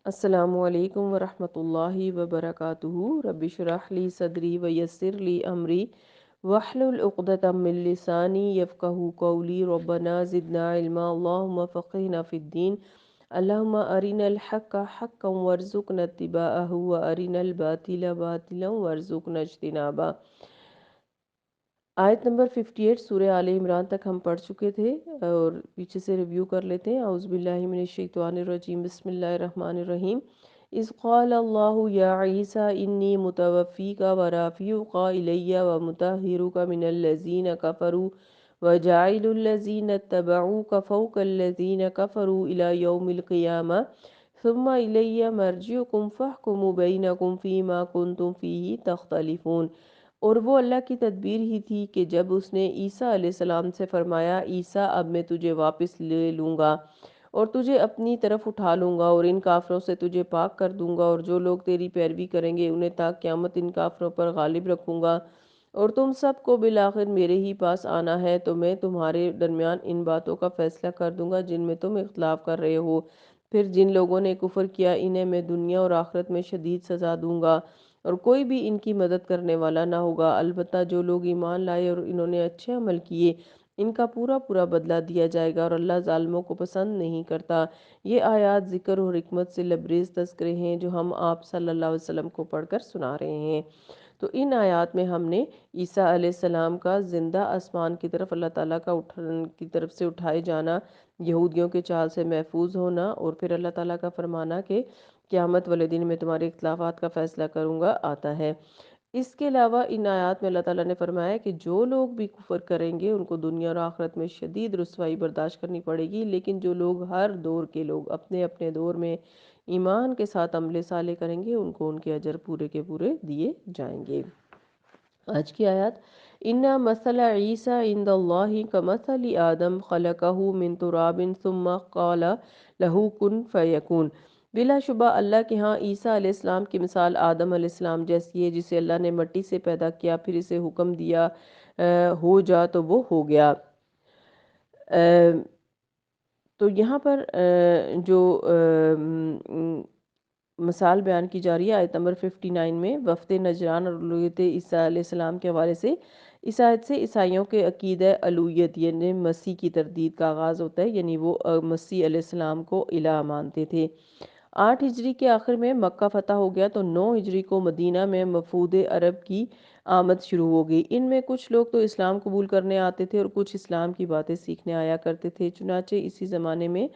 السلام علیکم ورحمۃ اللہ وبرکاتہ۔ رب اشرح لی صدری ویسر لی امری واحلل عقدۃ من لسانی یفقہوا قولی۔ ربنا زدنا علما، اللہم فقہنا فی الدین، اللہم ارنا الحق حقا وارزقنا اتباعہ وارنا الباطل باطلا وارزقنا اجتنابہ۔ آیت نمبر 58 سورہ آل عمران تک ہم پڑھ چکے تھے اور پیچھے سے ریویو کر لیتے ہیں۔ اعوذ باللہ من الشیطان الرجیم، بسم اللہ الرحمن الرحیم۔ اذ قال اللہ یا عیسیٰ انی متوفیک ورافعک الی ومطہرک من الذین کفروا وجاعل الذین اتبعوک فوق الذین کفروا الی یوم القیامہ ثم الی مرجعکم فاحکم بینکم فیما کنتم فیہ تختلفون۔ اور وہ اللہ کی تدبیر ہی تھی کہ جب اس نے عیسیٰ علیہ السلام سے فرمایا، عیسیٰ اب میں تجھے واپس لے لوں گا اور تجھے اپنی طرف اٹھا لوں گا اور ان کافروں سے تجھے پاک کر دوں گا، اور جو لوگ تیری پیروی کریں گے انہیں تا قیامت ان کافروں پر غالب رکھوں گا، اور تم سب کو بالآخر میرے ہی پاس آنا ہے، تو میں تمہارے درمیان ان باتوں کا فیصلہ کر دوں گا جن میں تم اختلاف کر رہے ہو۔ پھر جن لوگوں نے کفر کیا انہیں میں دنیا اور آخرت میں شدید سزا دوں گا اور کوئی بھی ان کی مدد کرنے والا نہ ہوگا، البتہ جو لوگ ایمان لائے اور انہوں نے اچھے عمل کیے ان کا پورا پورا بدلہ دیا جائے گا، اور اللہ ظالموں کو پسند نہیں کرتا۔ یہ آیات ذکر اور حکمت سے لبریز تذکرے ہیں جو ہم آپ صلی اللہ علیہ وسلم کو پڑھ کر سنا رہے ہیں۔ تو ان آیات میں ہم نے عیسیٰ علیہ السلام کا زندہ آسمان کی طرف اللہ تعالیٰ کی طرف سے اٹھائے جانا، یہودیوں کے چال سے محفوظ ہونا، اور پھر اللہ تعالیٰ کا فرمانا کہ قیامت والے دن میں تمہارے اختلافات کا فیصلہ کروں گا آتا ہے۔ اس کے علاوہ ان آیات میں اللہ تعالیٰ نے فرمایا کہ جو لوگ بھی کفر کریں گے ان کو دنیا اور آخرت میں شدید رسوائی برداشت کرنی پڑے گی، لیکن جو لوگ ہر دور کے لوگ اپنے اپنے دور میں ایمان کے ساتھ عمل صالح کریں گے ان کو ان کے اجر پورے کے پورے دیے جائیں گے۔ آج کی آیات، اِنَّ مَثَلَ عِیسَىٰ عِندَ اللہِ كَمَثَلِ آدَمَ خَلَقَهُ مِن تُرَابٍ ثُمَّ قَالَ لَهُ كُن فَيَكُونُ۔ بلا شبہ اللہ کے ہاں عیسیٰ علیہ السلام کی مثال آدم علیہ السلام جیسی ہے، جسے اللہ نے مٹی سے پیدا کیا، پھر اسے حکم دیا ہو جا تو وہ ہو گیا۔ تو یہاں پر جو مثال بیان کی جا رہی ہے آیت نمبر 59 میں، وفد نجران اور الوہیت عیسیٰ علیہ السلام کے حوالے سے، اس آیت سے عیسائیوں کے عقیدہ الوہیت یعنی مسیح کی تردید کا آغاز ہوتا ہے، یعنی وہ مسیح علیہ السلام کو الہ مانتے تھے۔ 8 ہجری کے آخر میں مکہ فتح ہو گیا تو 9 ہجری کو مدینہ میں وفود عرب کی آمد شروع ہو گئی۔ ان میں کچھ لوگ تو اسلام قبول کرنے آتے تھے اور کچھ اسلام کی باتیں سیکھنے آیا کرتے تھے۔ چنانچہ اسی زمانے میں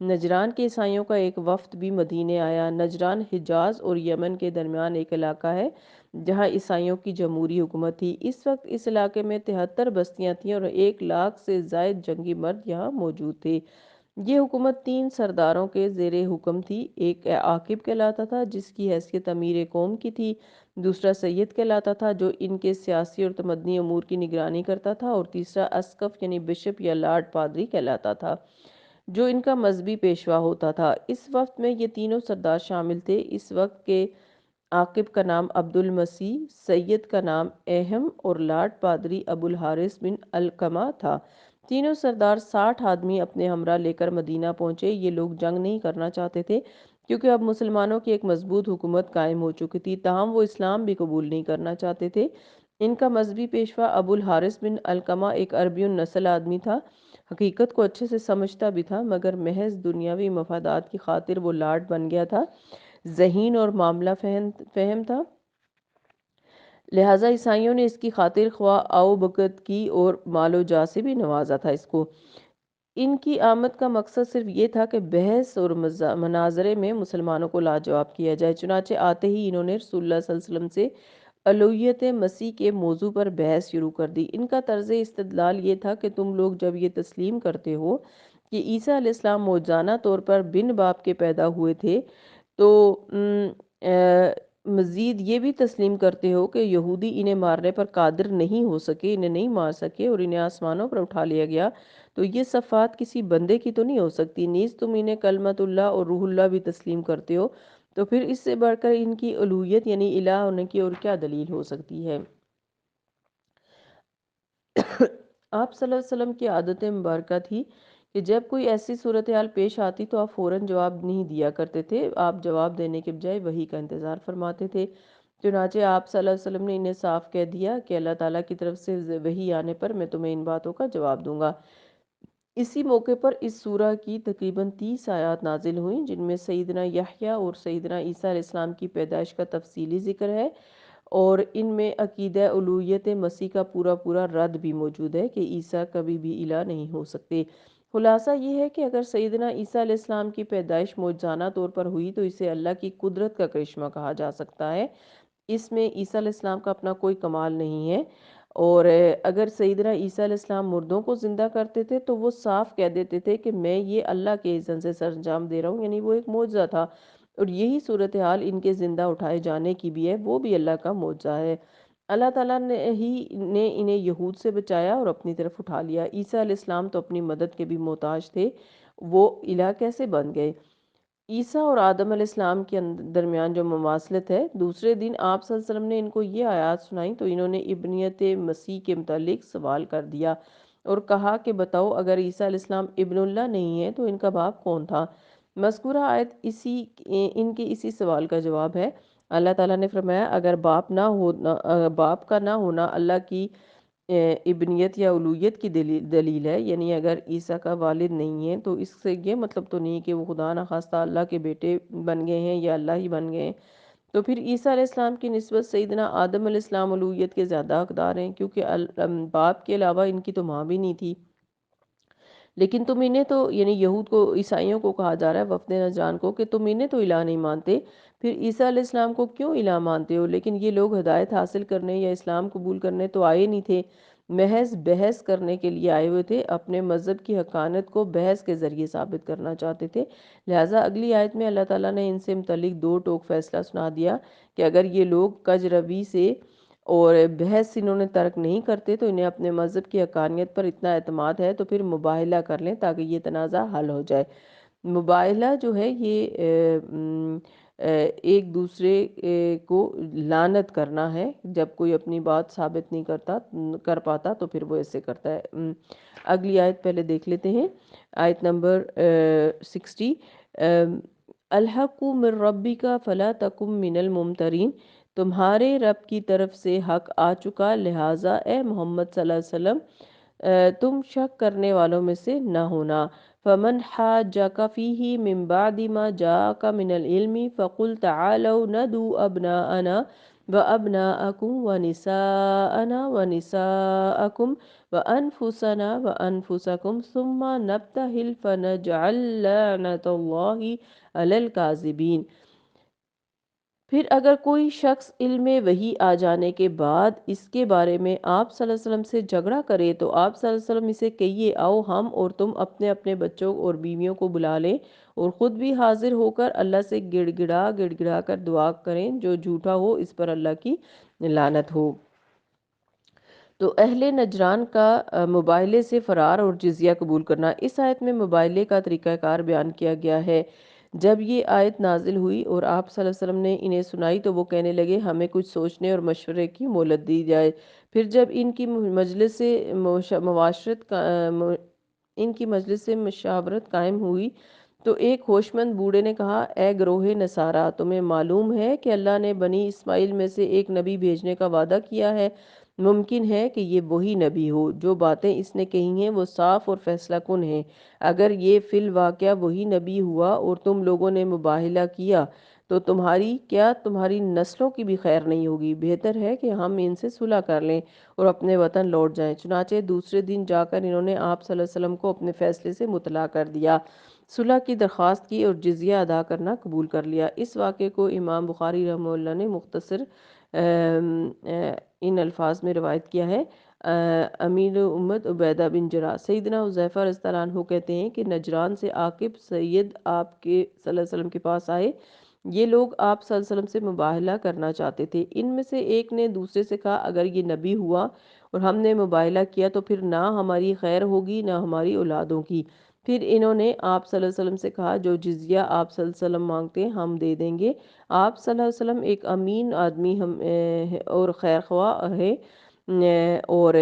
نجران کے عیسائیوں کا ایک وفد بھی مدینے آیا۔ نجران حجاز اور یمن کے درمیان ایک علاقہ ہے جہاں عیسائیوں کی جمہوری حکومت تھی۔ اس وقت اس علاقے میں 73 بستیاں تھیں اور 1 لاکھ سے زائد جنگی مرد یہاں موجود تھے۔ یہ حکومت 3 سرداروں کے زیر حکم تھی۔ ایک عاقب کہلاتا تھا جس کی حیثیت امیر قوم کی تھی، دوسرا سید کہلاتا تھا جو ان کے سیاسی اور تمدنی امور کی نگرانی کرتا تھا، اور تیسرا اسقف یعنی بشپ یا لارڈ پادری کہلاتا تھا جو ان کا مذہبی پیشوا ہوتا تھا۔ اس وقت میں یہ تینوں سردار شامل تھے۔ اس وقت کے عاقب کا نام عبد المسیح، سید کا نام اہم اور لارڈ پادری ابو الحارث بن علقمہ تھا۔ تینوں سردار 60 آدمی اپنے ہمراہ لے کر مدینہ پہنچے۔ یہ لوگ جنگ نہیں کرنا چاہتے تھے کیونکہ اب مسلمانوں کی ایک مضبوط حکومت قائم ہو چکی تھی، تاہم وہ اسلام بھی قبول نہیں کرنا چاہتے تھے۔ ان کا مذہبی پیشوا ابو الحارث بن علقمہ ایک عربی النسل آدمی تھا، حقیقت کو اچھے سے سمجھتا بھی تھا، مگر محض دنیاوی مفادات کی خاطر وہ لارڈ بن گیا تھا۔ ذہین اور معاملہ فہم تھا، لہٰذا عیسائیوں نے اس کی خاطر خواہ آؤ بکت کی اور مال و جا سے بھی نوازا تھا اس کو۔ ان کی آمد کا مقصد صرف یہ تھا کہ بحث اور مناظرے میں مسلمانوں کو لاجواب کیا جائے۔ چنانچہ آتے ہی انہوں نے رسول اللہ صلی اللہ علیہ وسلم سے الوہیت مسیح کے موضوع پر بحث شروع کر دی۔ ان کا طرز استدلال یہ تھا کہ تم لوگ جب یہ تسلیم کرتے ہو کہ عیسیٰ علیہ السلام معجزانہ طور پر بن باپ کے پیدا ہوئے تھے، تو مزید یہ بھی تسلیم کرتے ہو کہ یہودی انہیں مارنے پر قادر نہیں ہو سکے، انہیں نہیں مار سکے اور انہیں آسمانوں پر اٹھا لیا گیا، تو یہ صفات کسی بندے کی تو نہیں ہو سکتی۔ نیز تم انہیں کلمت اللہ اور روح اللہ بھی تسلیم کرتے ہو، تو پھر اس سے بڑھ کر ان کی الوہیت یعنی الہ ہونے کی اور کیا دلیل ہو سکتی ہے۔ آپ صلی اللہ علیہ وسلم کی عادت مبارکہ تھی کہ جب کوئی ایسی صورتحال پیش آتی تو آپ فوراً جواب نہیں دیا کرتے تھے، آپ جواب دینے کے بجائے وحی کا انتظار فرماتے تھے۔ چنانچہ آپ صلی اللہ علیہ وسلم نے انہیں صاف کہہ دیا کہ اللہ تعالیٰ کی طرف سے وحی آنے پر میں تمہیں ان باتوں کا جواب دوں گا۔ اسی موقع پر اس سورہ کی تقریباً 30 آیات نازل ہوئیں، جن میں سیدنا یحییٰ اور سیدنا عیسیٰ علیہ السلام کی پیدائش کا تفصیلی ذکر ہے، اور ان میں عقیدہ الوہیت مسیح کا پورا پورا رد بھی موجود ہے کہ عیسیٰ کبھی بھی الہ نہیں ہو سکتے۔ خلاصہ یہ ہے کہ اگر سیدنا عیسیٰ علیہ السلام کی پیدائش معجزانہ طور پر ہوئی تو اسے اللہ کی قدرت کا کرشمہ کہا جا سکتا ہے، اس میں عیسیٰ علیہ السلام کا اپنا کوئی کمال نہیں ہے۔ اور اگر سیدنا عیسیٰ علیہ السلام مردوں کو زندہ کرتے تھے تو وہ صاف کہہ دیتے تھے کہ میں یہ اللہ کے اذن سے سر انجام دے رہا ہوں، یعنی وہ ایک معجزہ تھا، اور یہی صورتحال ان کے زندہ اٹھائے جانے کی بھی ہے، وہ بھی اللہ کا معجزہ ہے۔ اللہ تعالیٰ نے انہیں یہود سے بچایا اور اپنی طرف اٹھا لیا۔ عیسیٰ علیہ السلام تو اپنی مدد کے بھی محتاج تھے، وہ الہ کیسے بن گئے؟ عیسیٰ اور آدم علیہ السلام کے درمیان جو مماثلت ہے، دوسرے دن آپ صلی اللہ علیہ وسلم نے ان کو یہ آیات سنائیں تو انہوں نے ابنیت مسیح کے متعلق سوال کر دیا اور کہا کہ بتاؤ اگر عیسیٰ علیہ السلام ابن اللہ نہیں ہے تو ان کا باپ کون تھا؟ مذکورہ آیت ان کے اسی سوال کا جواب ہے۔ اللہ تعالیٰ نے فرمایا اگر باپ کا نہ ہونا اللہ کی ابنیت یا الوہیت کی دلیل ہے، یعنی اگر عیسیٰ کا والد نہیں ہے تو اس سے یہ مطلب تو نہیں کہ وہ خدا نخواستہ اللہ کے بیٹے بن گئے ہیں یا اللہ ہی بن گئے ہیں، تو پھر عیسیٰ علیہ السلام کی نسبت سیدنا آدم علیہ السلام الوہیت کے زیادہ حقدار ہیں، کیونکہ باپ کے علاوہ ان کی تو ماں بھی نہیں تھی۔ لیکن تم انہیں تو، یعنی یہود کو، عیسائیوں کو کہا جا رہا ہے، وفد نجران کو، کہ تم انہیں تو الہ نہیں مانتے، پھر عیسیٰ علیہ السلام کو کیوں الہ مانتے ہو؟ لیکن یہ لوگ ہدایت حاصل کرنے یا اسلام قبول کرنے تو آئے نہیں تھے، محض بحث کرنے کے لیے آئے ہوئے تھے، اپنے مذہب کی حقانیت کو بحث کے ذریعے ثابت کرنا چاہتے تھے۔ لہٰذا اگلی آیت میں اللہ تعالیٰ نے ان سے متعلق دو ٹوک فیصلہ سنا دیا کہ اگر یہ لوگ کج روی سے اور بحث انہوں نے ترک نہیں کرتے تو انہیں اپنے مذہب کی حقانیت پر اتنا اعتماد ہے تو پھر مباہلہ کر لیں تاکہ یہ تنازع حل ہو جائے۔ مباہلہ جو ہے یہ ایک دوسرے کو لعنت کرنا ہے، جب کوئی اپنی بات ثابت نہیں کر پاتا تو پھر وہ ایسے کرتا ہے۔ اگلی آیت پہلے دیکھ لیتے ہیں، آیت نمبر 60۔ الحق من ربک فلا تکن من الممترین، تمہارے رب کی طرف سے حق آ چکا، لہٰذا اے محمد صلی اللہ علیہ وسلم تم شک کرنے والوں میں سے نہ ہونا۔ فمن حاجک فیہ من بعد ما جاءک من العلم فقل تعالوا ندعو ابناءنا وابناءکم ونساءنا ونساءکم وانفسنا وانفسکم ثم نبتہل فنجعل لعنت اللہ علی الکاذبین۔ پھر اگر کوئی شخص علم وحی آ جانے کے بعد اس کے بارے میں آپ صلی اللہ علیہ وسلم سے جھگڑا کرے تو آپ صلی اللہ علیہ وسلم اسے کہیے آؤ ہم اور تم اپنے اپنے بچوں اور بیویوں کو بلا لیں اور خود بھی حاضر ہو کر اللہ سے گڑ گڑا کر دعا کریں، جو جھوٹا ہو اس پر اللہ کی لعنت ہو۔ تو اہل نجران کا مباہلے سے فرار اور جزیہ قبول کرنا۔ اس آیت میں مباہلے کا طریقہ کار بیان کیا گیا ہے۔ جب یہ آیت نازل ہوئی اور آپ صلی اللہ علیہ وسلم نے انہیں سنائی تو وہ کہنے لگے ہمیں کچھ سوچنے اور مشورے کی مہلت دی جائے۔ پھر جب ان کی مجلس سے مشاورت قائم ہوئی تو ایک ہوشمند بوڑھے نے کہا اے گروہ نصارہ، تمہیں معلوم ہے کہ اللہ نے بنی اسماعیل میں سے ایک نبی بھیجنے کا وعدہ کیا ہے، ممکن ہے کہ یہ وہی نبی ہو، جو باتیں اس نے کہی ہیں وہ صاف اور فیصلہ کن ہیں۔ اگر یہ فی الواقعہ وہی نبی ہوا اور تم لوگوں نے مباہلہ کیا تو تمہاری نسلوں کی بھی خیر نہیں ہوگی، بہتر ہے کہ ہم ان سے صلح کر لیں اور اپنے وطن لوٹ جائیں۔ چنانچہ دوسرے دن جا کر انہوں نے آپ صلی اللہ علیہ وسلم کو اپنے فیصلے سے مطلع کر دیا، صلح کی درخواست کی اور جزیہ ادا کرنا قبول کر لیا۔ اس واقعے کو امام بخاری رحمہ اللہ نے مختصر ان الفاظ میں روایت کیا ہے۔ امیر امت عبیدہ بن جراح سیدنا حذیفہ رضی اللہ عنہ کہتے ہیں کہ نجران سے عاقب سید آپ کے صلی اللہ علیہ وسلم کے پاس آئے، یہ لوگ آپ صلی اللہ علیہ وسلم سے مباہلہ کرنا چاہتے تھے۔ ان میں سے ایک نے دوسرے سے کہا اگر یہ نبی ہوا اور ہم نے مباہلہ کیا تو پھر نہ ہماری خیر ہوگی نہ ہماری اولادوں کی۔ پھر انہوں نے آپ صلی اللہ علیہ وسلم سے کہا جو جزیہ آپ صلی اللہ علیہ وسلم مانگتے ہیں ہم دے دیں گے۔ آپ صلی اللہ علیہ وسلم ایک امین آدمی اور خیر خواہ ہے، اور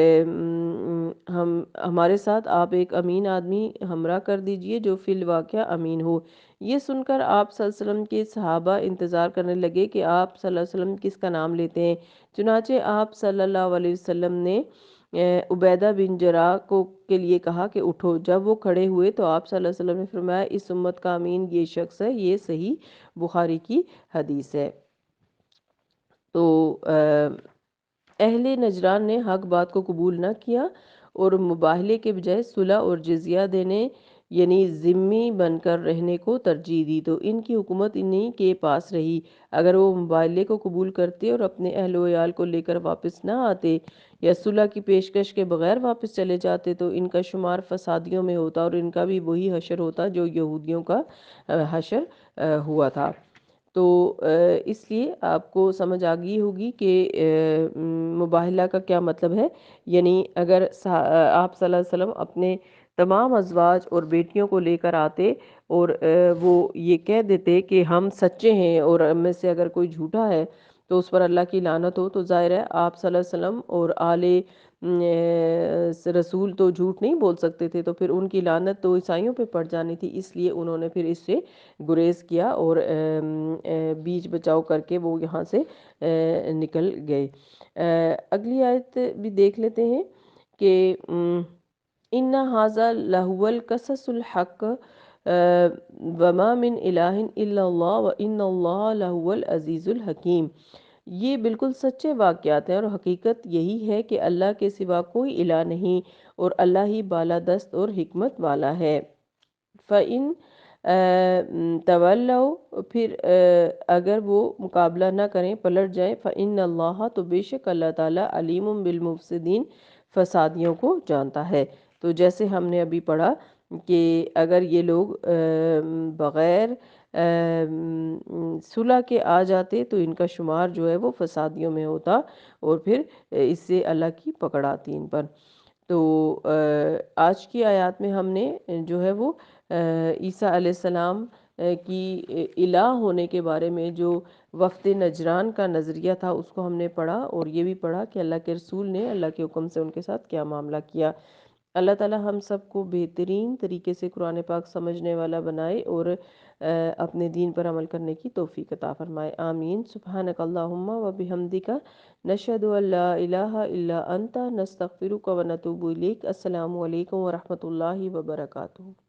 ہمارے ساتھ آپ ایک امین آدمی ہمراہ کر دیجئے جو فی الواقعہ امین ہو۔ یہ سن کر آپ صلی اللہ علیہ وسلم کے صحابہ انتظار کرنے لگے کہ آپ صلی اللہ علیہ وسلم کس کا نام لیتے ہیں۔ چنانچہ آپ صلی اللہ علیہ وسلم نے عبیدہ بن جراح کو کے لیے کہا کہ اٹھو۔ جب وہ کھڑے ہوئے تو آپ صلی اللہ علیہ وسلم نے فرمایا اس امت کا امین یہ شخص ہے۔ یہ صحیح بخاری کی حدیث ہے۔ تو اہل نجران نے حق بات کو قبول نہ کیا اور مباہلے کے بجائے صلح اور جزیہ دینے یعنی ذمی بن کر رہنے کو ترجیح دی، تو ان کی حکومت انہی کے پاس رہی۔ اگر وہ مباہلے کو قبول کرتے اور اپنے اہل و عیال کو لے کر واپس نہ آتے یا صلح کی پیشکش کے بغیر واپس چلے جاتے تو ان کا شمار فسادیوں میں ہوتا اور ان کا بھی وہی حشر ہوتا جو یہودیوں کا حشر ہوا تھا۔ تو اس لیے آپ کو سمجھ آ گئی ہوگی کہ مباہلہ کا کیا مطلب ہے۔ یعنی اگر آپ صلی اللہ علیہ وسلم اپنے تمام ازواج اور بیٹیوں کو لے کر آتے اور وہ یہ کہہ دیتے کہ ہم سچے ہیں اور ہم میں سے اگر کوئی جھوٹا ہے تو اس پر اللہ کی لعنت ہو، تو ظاہر ہے آپ صلی اللہ علیہ وسلم اور آل رسول تو جھوٹ نہیں بول سکتے تھے، تو پھر ان کی لعنت تو عیسائیوں پہ پڑ جانی تھی۔ اس لیے انہوں نے پھر اس سے گریز کیا اور بیچ بچاؤ کر کے وہ یہاں سے نکل گئے۔ اگلی آیت بھی دیکھ لیتے ہیں کہ اِنَّ هَذَا لَهُوَ الْقَصَصُ الْحَقُّ وَمَا مِنْ إِلَٰهٍ إِلَّا اللَّهُ وَإِنَّ اللَّهَ لَهُوَ الْعَزِيزُ الْحَكِيمُ۔ یہ بالکل سچے واقعات ہیں اور حقیقت یہی ہے کہ اللہ کے سوا کوئی الہ نہیں اور اللہ ہی بالادست اور حکمت والا ہے۔ فَإِن تَوَلَّوْا پھر اگر وہ مقابلہ نہ کریں، پلٹ جائیں، فَإِنَّ اللَّهَ تو بے شک اللہ تعالیٰ علیم بالمفسدین فسادیوں کو جانتا ہے۔ تو جیسے ہم نے ابھی پڑھا کہ اگر یہ لوگ بغیر صلح کے آ جاتے تو ان کا شمار جو ہے وہ فسادیوں میں ہوتا اور پھر اس سے اللہ کی پکڑ آتی ان پر۔ تو آج کی آیات میں ہم نے جو ہے وہ عیسیٰ علیہ السلام کی الہ ہونے کے بارے میں جو وفد نجران کا نظریہ تھا اس کو ہم نے پڑھا اور یہ بھی پڑھا کہ اللہ کے رسول نے اللہ کے حکم سے ان کے ساتھ کیا معاملہ کیا۔ اللہ تعالی ہم سب کو بہترین طریقے سے قرآن پاک سمجھنے والا بنائے اور اپنے دین پر عمل کرنے کی توفیق عطا فرمائے، آمین۔ سبحانک اللہم و بحمدک نشہد ان لا الہ الا انت نستغفرک و نتوب الیک۔ السلام علیکم و رحمۃ اللہ وبرکاتہ۔